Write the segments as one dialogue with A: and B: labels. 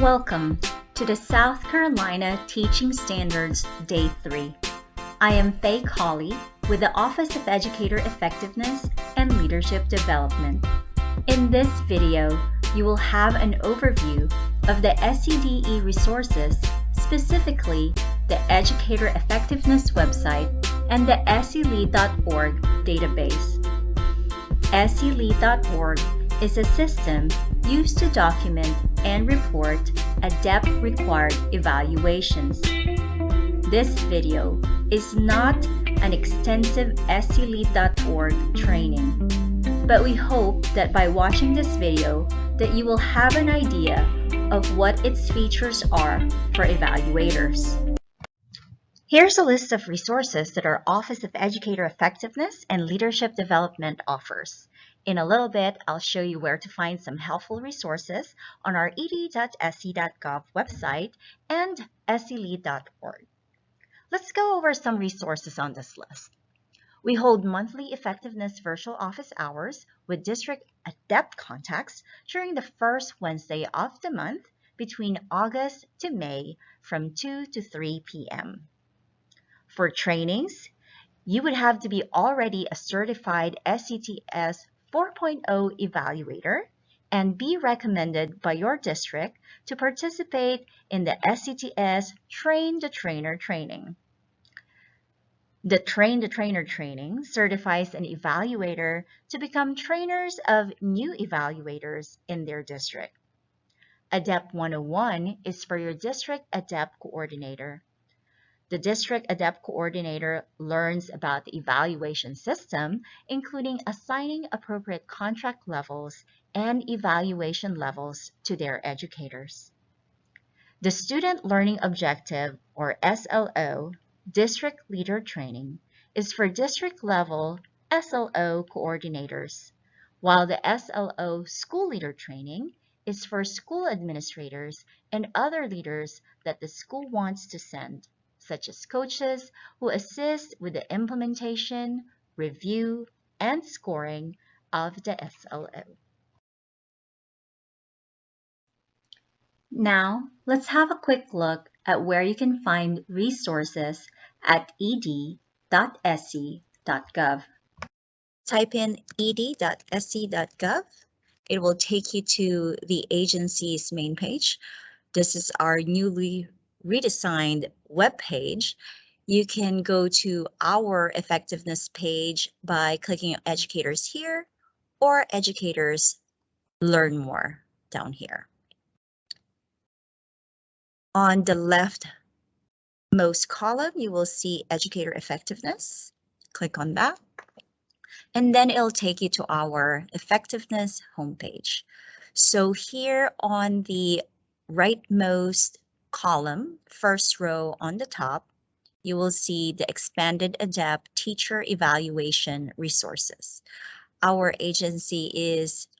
A: Welcome to the South Carolina Teaching Standards Day 3. I am Faye Colley with the Office of Educator Effectiveness and Leadership Development. In this video, you will have an overview of the SCDE resources, specifically the Educator Effectiveness website and the SCLEAD.org database. SCLEAD.org is a system used to document and report ADEPT required evaluations. This video is not an extensive SCLEAD.org training, but we hope that by watching this video that you will have an idea of what its features are for evaluators. Here's a list of resources that our Office of Educator Effectiveness and Leadership Development offers. In a little bit, I'll show you where to find some helpful resources on our ed.sc.gov website and sclead.org. Let's go over some resources on this list. We hold monthly effectiveness virtual office hours with district ADEPT contacts during the first Wednesday of the month between August to May from 2 to 3 p.m. For trainings, you would have to be already a certified SCTS 4.0 evaluator and be recommended by your district to participate in the SCTS Train the Trainer training. The Train the Trainer training certifies an evaluator to become trainers of new evaluators in their district. ADEPT 101 is for your district ADEPT coordinator. The District ADEPT Coordinator learns about the evaluation system, including assigning appropriate contract levels and evaluation levels to their educators. The Student Learning Objective, or SLO, District Leader Training is for district-level SLO coordinators, while the SLO School Leader Training is for school administrators and other leaders that the school wants to send, such as coaches who assist with the implementation, review, and scoring of the SLO. Now, let's have a quick look at where you can find resources at ed.sc.gov. Type in ed.sc.gov. It will take you to the agency's main page. This is our newly redesigned web page. You can go to our effectiveness page by clicking on Educators here or Educators Learn More down here. On the leftmost column, you will see Educator Effectiveness. Click on that, and then it'll take you to our effectiveness homepage. So here on the rightmost column, first row on the top, you will see the Expanded ADEPT Teacher Evaluation Resources. Our agency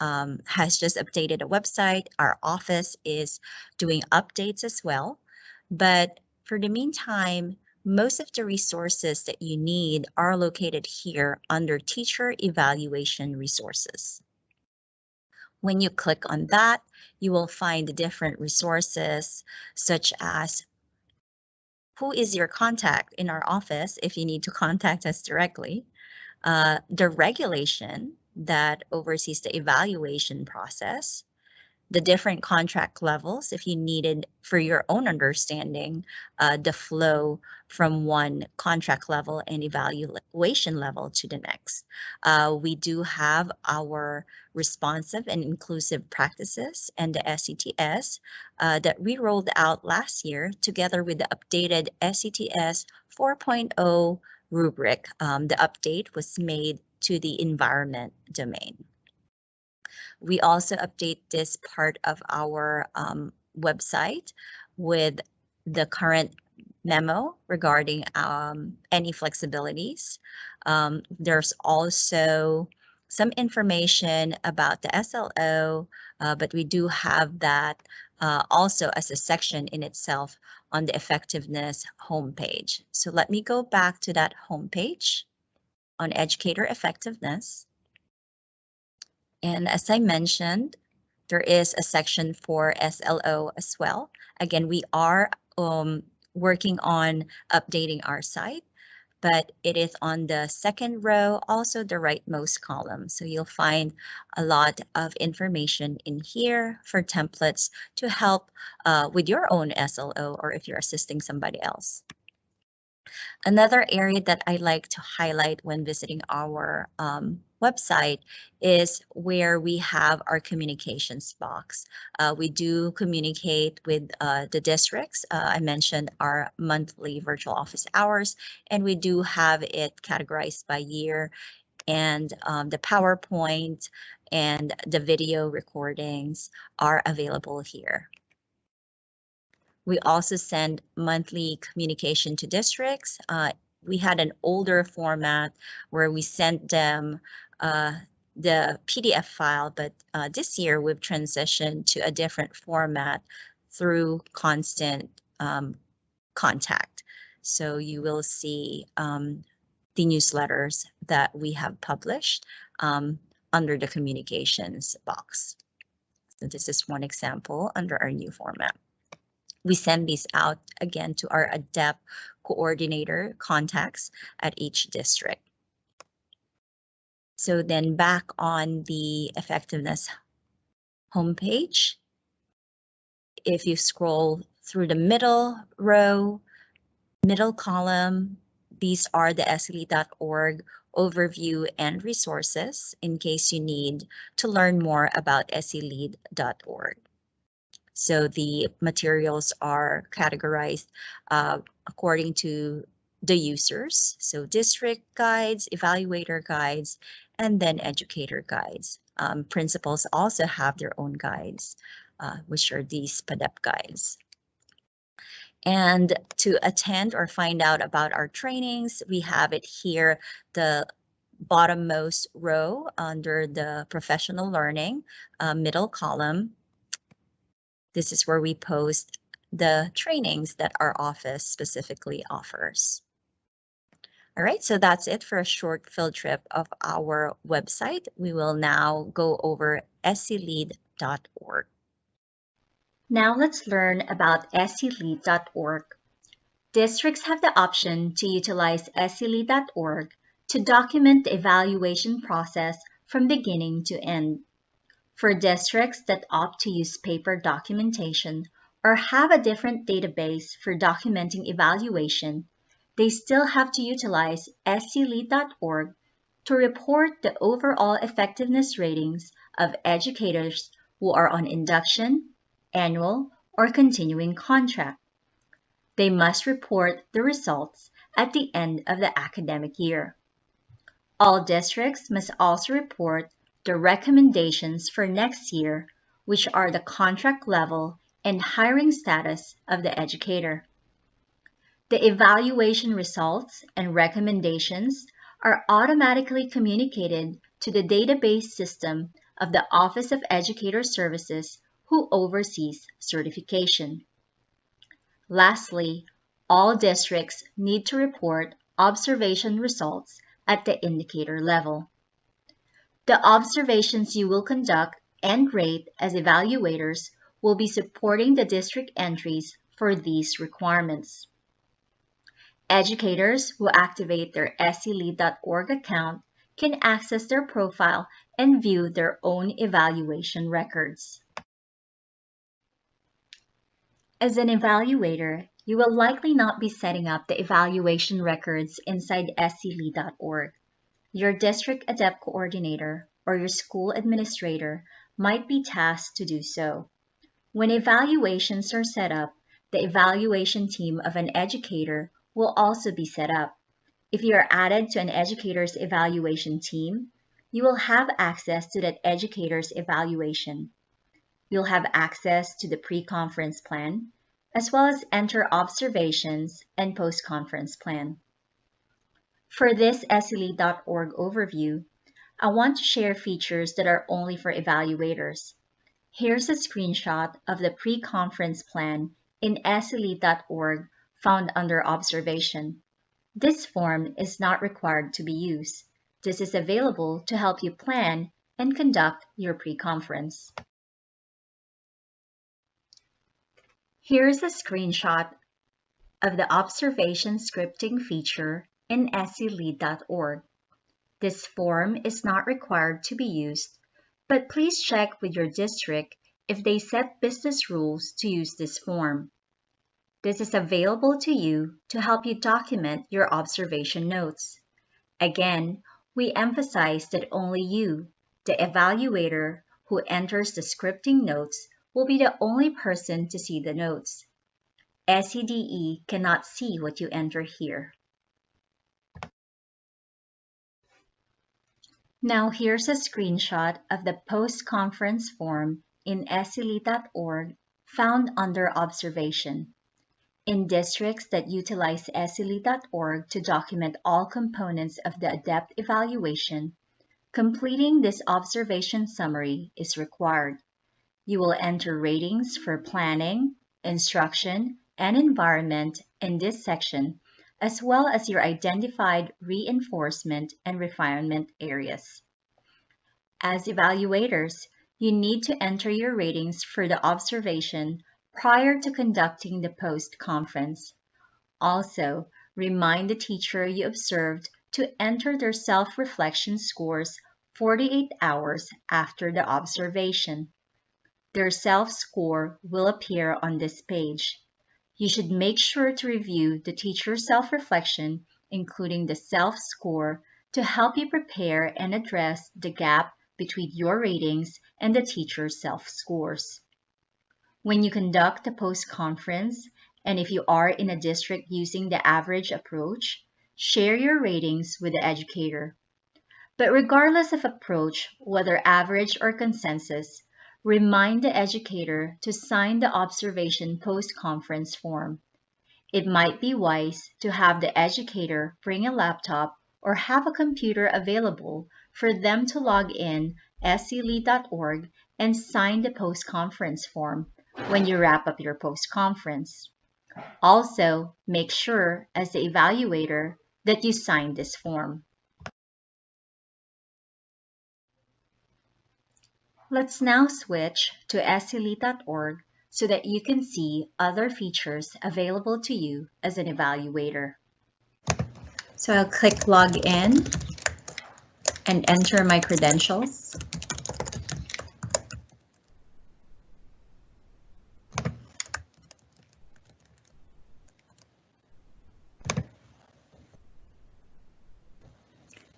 A: has just updated a website. Our office is doing updates as well. But for the meantime, most of the resources that you need are located here under Teacher Evaluation Resources. When you click on that, you will find the different resources, such as who is your contact in our office if you need to contact us directly, the regulation that oversees the evaluation process, the different contract levels if you needed for your own understanding, the flow from one contract level and evaluation level to the next. We do have our responsive and inclusive practices and the SCTS that we rolled out last year together with the updated SCTS 4.0 rubric. The update was made to the environment domain. We also update this part of our website with the current memo regarding any flexibilities. There's also some information about the SLO, but we do have that also as a section in itself on the effectiveness homepage. So let me go back to that homepage on Educator Effectiveness. And as I mentioned, There is a section for SLO as well. Again, we are working on updating our site, but it is on the second row, also the rightmost column. So you'll find a lot of information in here for templates to help with your own SLO or if you're assisting somebody else. Another area that I like to highlight when visiting our website is where we have our communications box. We do communicate with the districts. I mentioned our monthly virtual office hours, and we do have it categorized by year, and the PowerPoint and the video recordings are available here. We also send monthly communication to districts. We had an older format where we sent them the PDF file, but this year we've transitioned to a different format through constant contact. So you will see the newsletters that we have published under the communications box. So this is one example under our new format. We send these out again to our ADEPT coordinator contacts at each district. So then back on the effectiveness homepage, if you scroll through the middle row, middle column, these are the SELEAD.org overview and resources in case you need to learn more about SELEAD.org. So the materials are categorized according to the users. So district guides, evaluator guides, and then educator guides. Principals also have their own guides, which are these PADEP guides. And to attend or find out about our trainings, we have it here, the bottommost row under the professional learning, middle column. This is where we post the trainings that our office specifically offers. All right, so that's it for a short field trip of our website. We will now go over SELEAD.org. Now let's learn about SELEAD.org. Districts have the option to utilize SELEAD.org to document the evaluation process from beginning to end. For districts that opt to use paper documentation or have a different database for documenting evaluation, they still have to utilize SELEAD.org to report the overall effectiveness ratings of educators who are on induction, annual, or continuing contract. They must report the results at the end of the academic year. All districts must also report the recommendations for next year, which are the contract level and hiring status of the educator. The evaluation results and recommendations are automatically communicated to the database system of the Office of Educator Services, who oversees certification. Lastly, all districts need to report observation results at the indicator level. The observations you will conduct and rate as evaluators will be supporting the district entries for these requirements. Educators who activate their SELEAD.org account can access their profile and view their own evaluation records. As an evaluator, you will likely not be setting up the evaluation records inside SELEAD.org. Your district ADEPT coordinator or your school administrator might be tasked to do so. When evaluations are set up, the evaluation team of an educator will also be set up. If you are added to an educator's evaluation team, you will have access to that educator's evaluation. You'll have access to the pre-conference plan, as well as enter observations and post-conference plan. For this SELEAD.org overview, I want to share features that are only for evaluators. Here's a screenshot of the pre-conference plan in SELEAD.org found under Observation. This form is not required to be used. This is available to help you plan and conduct your pre-conference. Here's a screenshot of the observation scripting feature in SELead.org. This form is not required to be used, but please check with your district if they set business rules to use this form. This is available to you to help you document your observation notes. Again, we emphasize that only you, the evaluator who enters the scripting notes, will be the only person to see the notes. SEDE cannot see what you enter here. Now here's a screenshot of the post-conference form in SELead.org found under Observation. In districts that utilize SELead.org to document all components of the ADEPT evaluation, completing this observation summary is required. You will enter ratings for planning, instruction, and environment in this section, as well as your identified reinforcement and refinement areas. As evaluators, you need to enter your ratings for the observation prior to conducting the post-conference. Also, remind the teacher you observed to enter their self-reflection scores 48 hours after the observation. Their self-score will appear on this page. You should make sure to review the teacher's self-reflection, including the self-score, to help you prepare and address the gap between your ratings and the teacher's self-scores. When you conduct the post-conference, and if you are in a district using the average approach, share your ratings with the educator. But regardless of approach, whether average or consensus, remind the educator to sign the observation post-conference form. It might be wise to have the educator bring a laptop or have a computer available for them to log in SELead.org and sign the post-conference form when you wrap up your post-conference. Also, make sure as the evaluator that you sign this form. Let's now switch to SELead.org so that you can see other features available to you as an evaluator. So I'll click Log In and enter my credentials.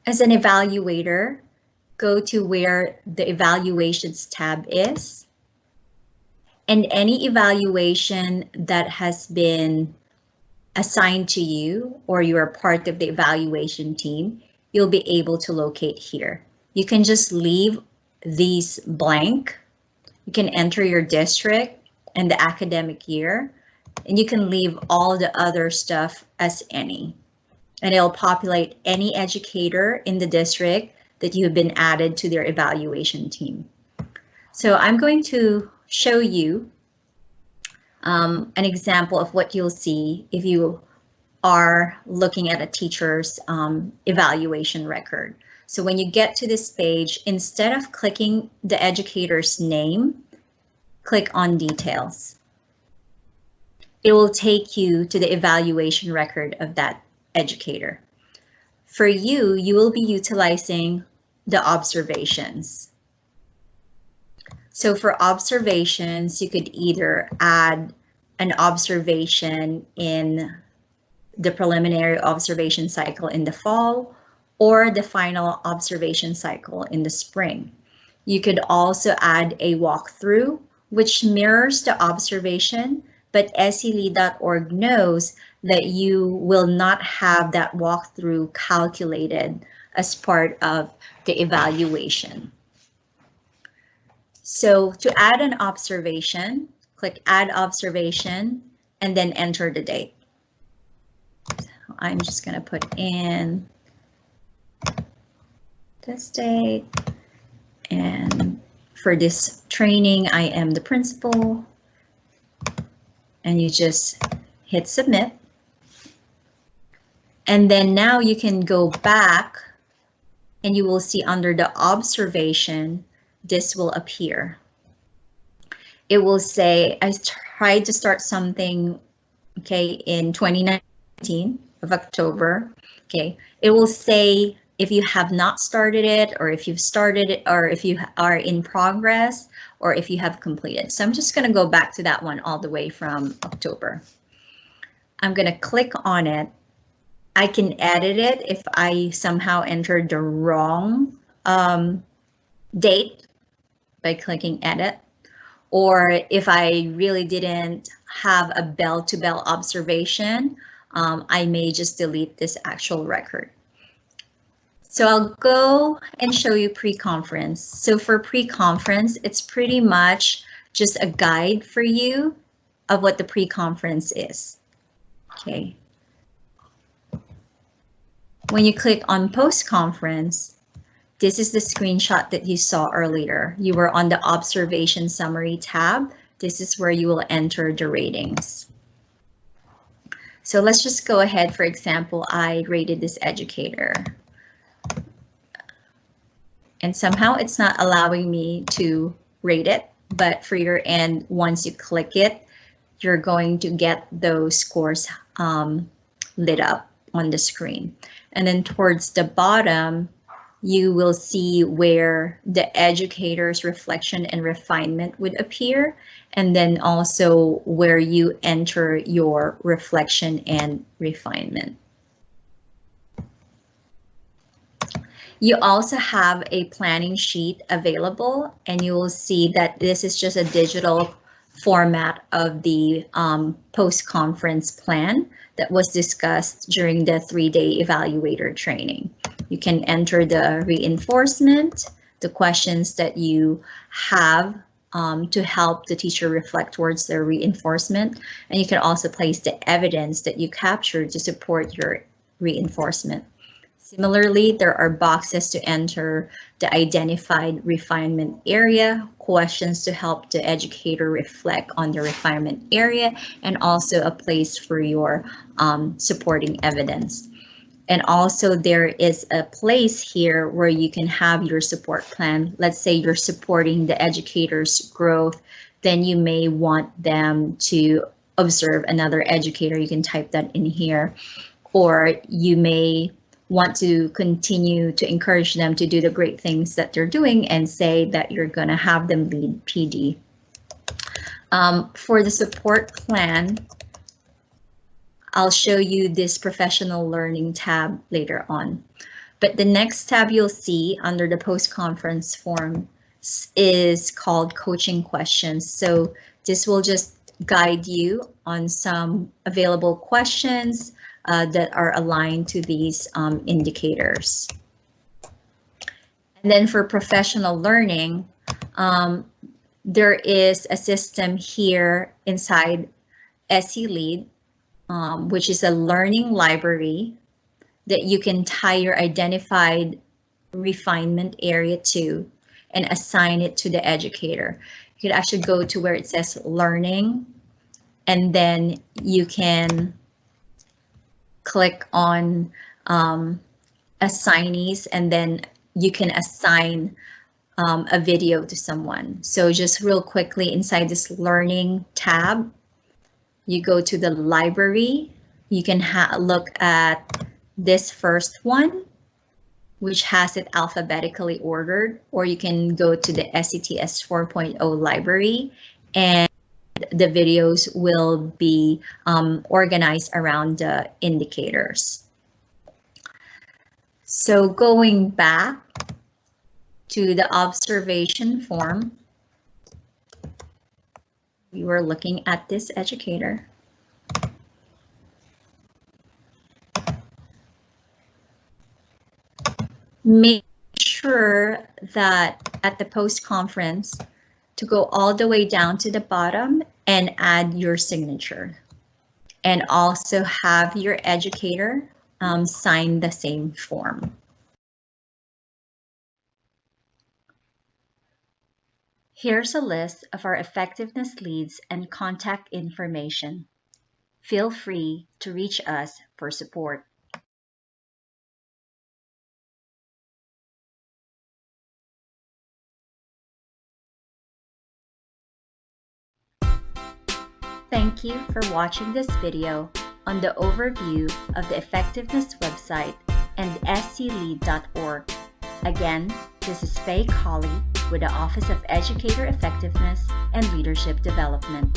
A: As an evaluator, go to where the Evaluations tab is, and any evaluation that has been assigned to you or you are part of the evaluation team, you'll be able to locate here. You can just leave these blank. You can enter your district and the academic year, and you can leave all the other stuff as any. And it'll populate any educator in the district that you have been added to their evaluation team. So I'm going to show you an example of what you'll see if you are looking at a teacher's evaluation record. So when you get to this page, instead of clicking the educator's name, click on Details. It will take you to the evaluation record of that educator. For you, you will be utilizing the observations. So for observations, you could either add an observation in the preliminary observation cycle in the fall or the final observation cycle in the spring. You could also add a walkthrough, which mirrors the observation, but SELead.org knows that you will not have that walkthrough calculated as part of the evaluation. So to add an observation, click Add Observation and then enter the date. So I'm just going to put in this date, and for this training, I am the principal, and you just hit Submit. And then now you can go back and you will see under the observation, this will appear. it will say, I tried to start something, okay, in 2019 of October, okay. It will say if you have not started it, or if you've started it, or if you are in progress, or if you have completed. So I'm just going to go back to that one all the way from October. I'm going to click on it. I can edit it if I somehow entered the wrong date by clicking edit, or if I really didn't have a bell-to-bell observation, I may just delete this actual record. So I'll go and show you pre-conference. So for pre-conference, it's pretty much just a guide for you of what the pre-conference is. Okay. When you click on post-conference, this is the screenshot that you saw earlier. You were on the observation summary tab. This is where you will enter the ratings. So let's just go ahead. For example, I rated this educator. And somehow it's not allowing me to rate it, but for your end, once you click it, you're going to get those scores lit up on the screen. And then towards the bottom, you will see where the educator's reflection and refinement would appear, and then also where you enter your reflection and refinement. You also have a planning sheet available, and you will see that this is just a digital format of the post-conference plan that was discussed during the 3-day evaluator training. You can enter the reinforcement, the questions that you have to help the teacher reflect towards their reinforcement, and you can also place the evidence that you captured to support your reinforcement. Similarly, there are boxes to enter the identified refinement area, questions to help the educator reflect on the refinement area, and also a place for your supporting evidence. And also there is a place here where you can have your support plan. Let's say you're supporting the educator's growth, then you may want them to observe another educator. You can type that in here, or you may want to continue to encourage them to do the great things that they're doing and say that you're going to have them lead PD. For the support plan, I'll show you this professional learning tab later on. But the next tab you'll see under the post-conference form is called coaching questions. So this will just guide you on some available questions that are aligned to these indicators. And then for professional learning, there is a system here inside SE Lead, which is a learning library that you can tie your identified refinement area to and assign it to the educator. You could actually go to where it says learning, and then you can click on assignees, and then you can assign a video to someone. So just real quickly, inside this learning tab, you go to the library. You can look at this first one, which has it alphabetically ordered, or you can go to the SETS 4.0 library, and the videos will be organized around the indicators. So going back to the observation form, we were looking at this educator. Make sure that at the post-conference to go all the way down to the bottom and add your signature, and also have your educator sign the same form. Here's a list of our effectiveness leads and contact information. Feel free to reach us for support. Thank you for watching this video on the overview of the Effectiveness website and sclead.org. Again, this is Faye Colley with the Office of Educator Effectiveness and Leadership Development.